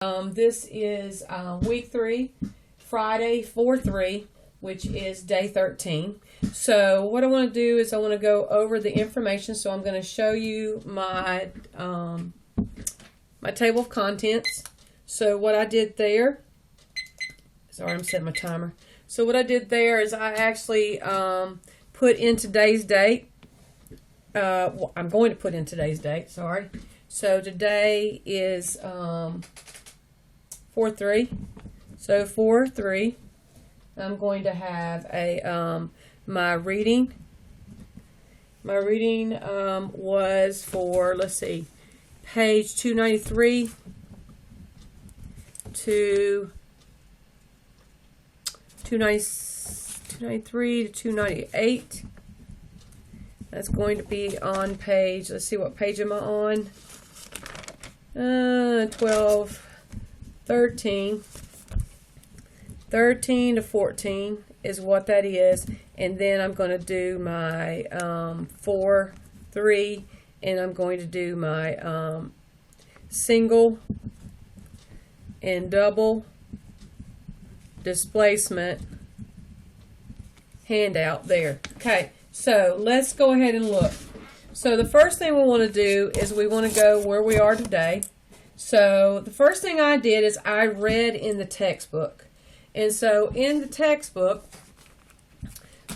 This is week 3, Friday 4/3, which is day 13. So what I want to do is I want to go over the information. So I'm going to show you my my table of contents. So what I did there, sorry, I'm setting my timer. So what I did there is I actually put in today's date. I'm going to put in today's date, sorry. So today is 4/3. So 4/3, I'm going to have a my reading. My reading was for, let's see, page 293 to 293 to 298. That's going to be on page, let's see, what page am I on? 12, 13 to 14 is what that is. And then I'm going to do my 4/3, and I'm going to do my single and double displacement handout there. Okay, so let's go ahead and look. So the first thing we want to do is we want to go where we are today. So the first thing I did is I read in the textbook. And so in the textbook,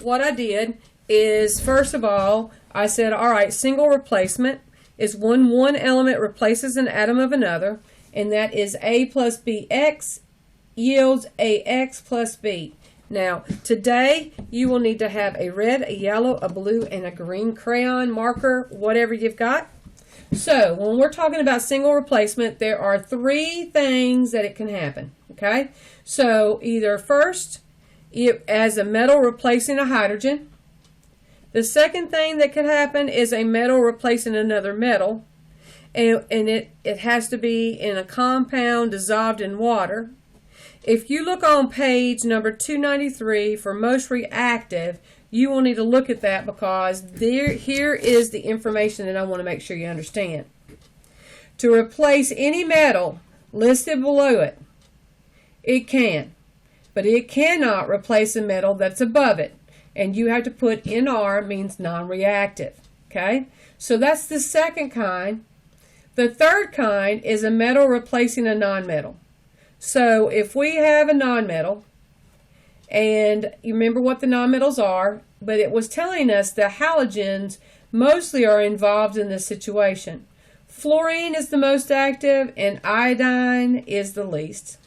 what I did is, first of all, I said, all right, single replacement is when one element replaces an atom of another, and that is A plus BX yields AX plus B. Now, today, you will need to have a red, a yellow, a blue, and a green crayon marker, whatever you've got. So, when we're talking about single replacement, there are 3 things that it can happen, okay? So, either first, as a metal replacing a hydrogen. The second thing that could happen is a metal replacing another metal. And it has to be in a compound dissolved in water. If you look on page number 293 for most reactive, you will need to look at that, because here is the information that I want to make sure you understand. To replace any metal listed below it, it can, but it cannot replace a metal that's above it. And you have to put NR, means non-reactive. Okay? So that's the second kind. The third kind is a metal replacing a non-metal. So if we have a nonmetal, and you remember what the nonmetals are, but it was telling us the halogens mostly are involved in this situation. Fluorine is the most active, and iodine is the least.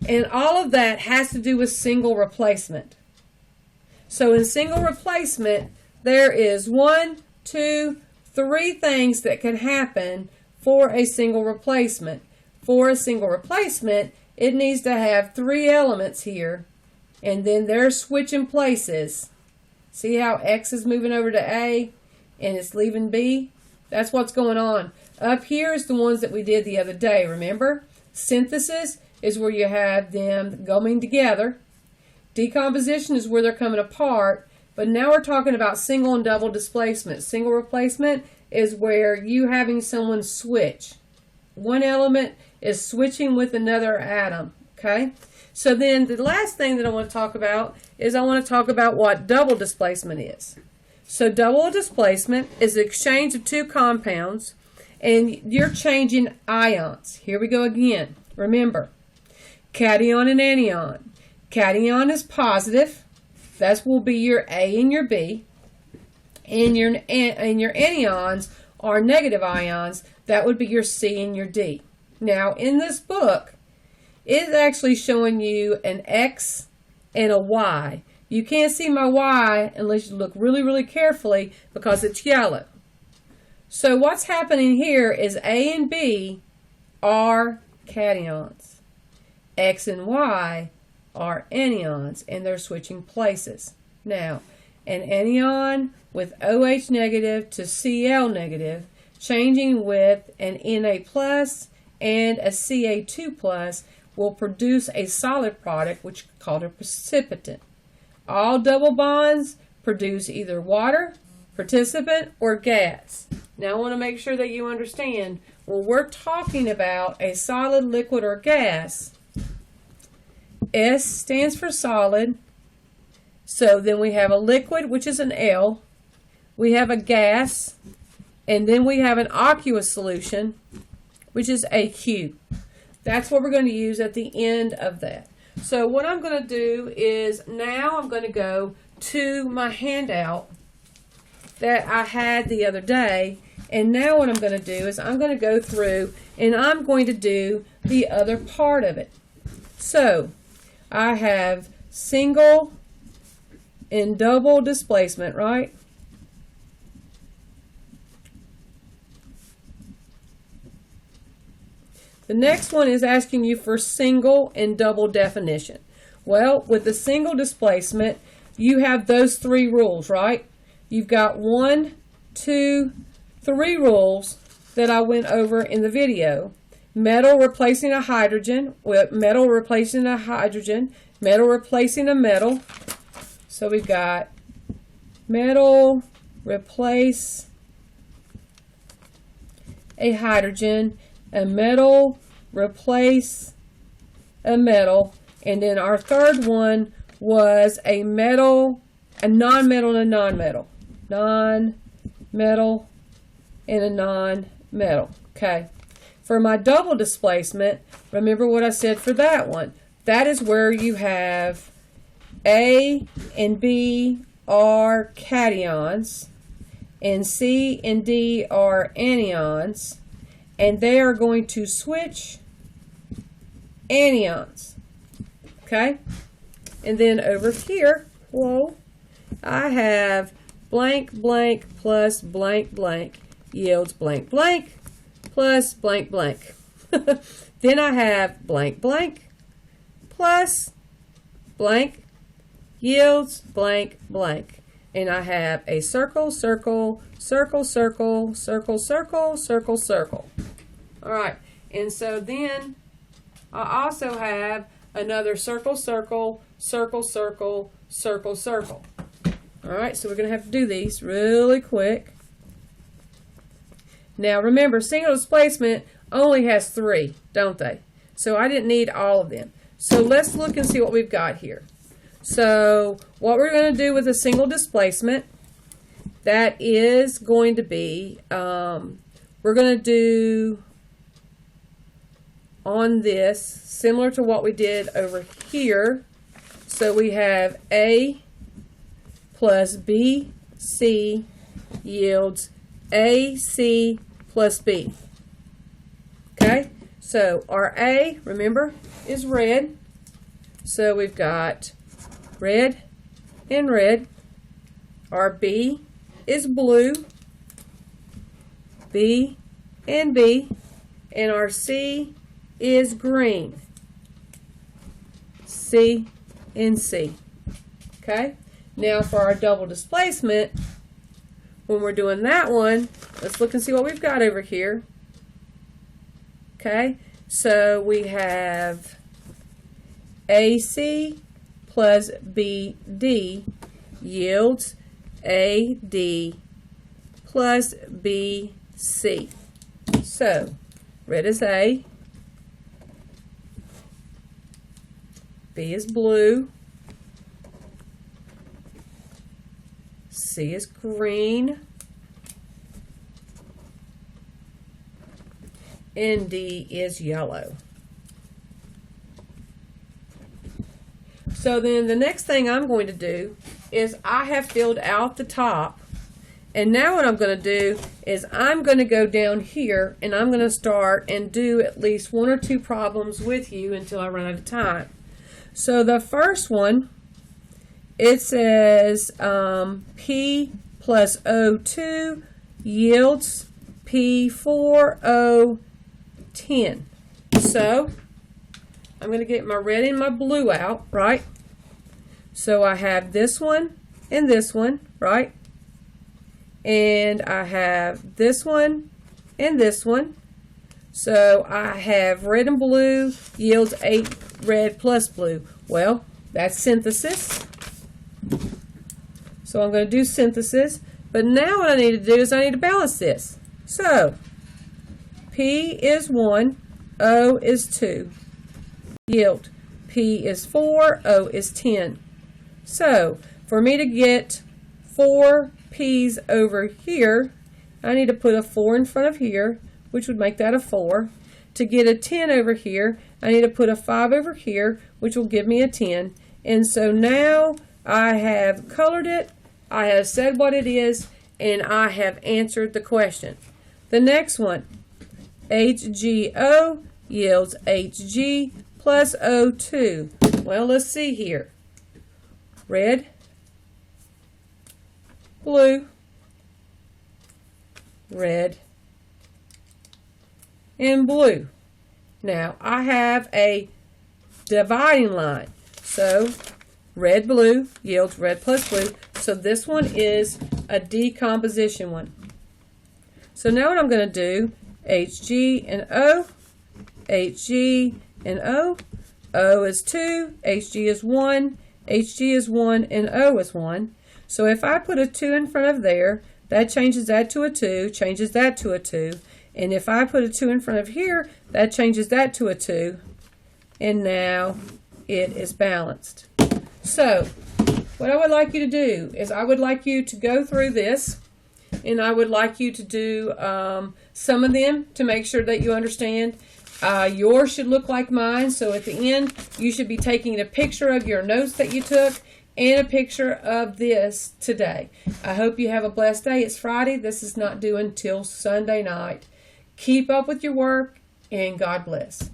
And all of that has to do with single replacement. So in single replacement, there is 1, 2, 3 things that can happen for a single replacement. For a single replacement, it needs to have 3 elements here, and then they're switching places. See how X is moving over to A and it's leaving B? That's what's going on. Up here is the ones that we did the other day, remember? Synthesis is where you have them going together. Decomposition is where they're coming apart. But now we're talking about single and double displacement. Single replacement is where you having someone switch. One element is switching with another atom, okay? So then the last thing that I want to talk about is I want to talk about what double displacement is. So double displacement is the exchange of 2 compounds, and you're changing ions. Here we go again. Remember, cation and anion. Cation is positive. That will be your A and your B. And your anions are negative ions. That would be your C and your D. Now, in this book, it's actually showing you an X and a Y. You can't see my Y unless you look really, really carefully, because it's yellow. So what's happening here is A and B are cations. X and Y are anions, and they're switching places. Now, an anion with OH negative to Cl negative, changing with an Na plus and a Ca2 plus, will produce a solid product, which is called a precipitant. All double bonds produce either water, participant, or gas. Now I want to make sure that you understand when we're talking about a solid, liquid, or gas, S stands for solid. So then we have a liquid, which is an L. We have a gas, and then we have an aqueous solution, which is AQ. That's what we're going to use at the end of that. So what I'm going to do is now I'm going to go to my handout that I had the other day. And now what I'm going to do is I'm going to go through and I'm going to do the other part of it. So I have single and double displacement, right? The next one is asking you for single and double definition. Well, with the single displacement, you have those three rules, right? You've got 1, 2, 3 rules that I went over in the video. Metal replacing a hydrogen, metal replacing a hydrogen, metal replacing a metal. So we've got metal replace a hydrogen, a metal replace a metal, and then our third one was a metal, a non-metal and a non-metal. Non-metal and a non-metal. Okay. For my double displacement, remember what I said for that one. That is where you have A and B are cations, and C and D are anions, and they are going to switch anions. Okay? And then over here, whoa, I have blank blank plus blank blank yields blank blank plus blank blank. Then I have blank blank plus blank yields blank blank. And I have a circle, circle, circle, circle, circle, circle, circle, circle. All right. And so then I also have another circle, circle, circle, circle, circle, circle. All right. So we're going to have to do these really quick. Now remember, single displacement only has 3, don't they? So I didn't need all of them. So let's look and see what we've got here. So what we're going to do with a single displacement, that is going to be, we're going to do on this, similar to what we did over here. So we have A plus B, C yields A, C plus B. Okay, so our A, remember, is red. So we've got red and red. Our B is blue. B and B. And our C is green. C and C. Okay? Now for our double displacement, when we're doing that one, let's look and see what we've got over here. Okay? So we have AC plus BD yields AD plus BC. So, red is A, B is blue, C is green, and D is yellow. So then the next thing I'm going to do is I have filled out the top, and now what I'm going to do is I'm going to go down here and I'm going to start and do at least 1 or 2 problems with you until I run out of time. So the first one, it says P plus O2 yields P4O10. So I'm going to get my red and my blue out, right? So I have this one and this one, right? And I have this one and this one. So I have red and blue yields 8 red plus blue. Well, that's synthesis. So I'm going to do synthesis. But now what I need to do is I need to balance this. So P is 1, O is 2. Yield, P is 4, O is 10. So, for me to get 4 P's over here, I need to put a 4 in front of here, which would make that a 4. To get a 10 over here, I need to put a 5 over here, which will give me a 10. And so now I have colored it, I have said what it is, and I have answered the question. The next one, HGO yields HG plus O2. Well, let's see here. Red, blue, red, and blue. Now, I have a dividing line. So, red, blue yields red plus blue. So, this one is a decomposition one. So, now what I'm going to do, HG and O, HG and O. O is 2, HG is 1, HG is 1, and O is 1. So, if I put a 2 in front of there, that changes that to a 2, changes that to a 2. And if I put a 2 in front of here, that changes that to a 2. And now it is balanced. So, what I would like you to do is I would like you to go through this, and I would like you to do some of them to make sure that you understand. Yours should look like mine, so at the end, you should be taking a picture of your notes that you took and a picture of this today. I hope you have a blessed day. It's Friday. This is not due until Sunday night. Keep up with your work, and God bless.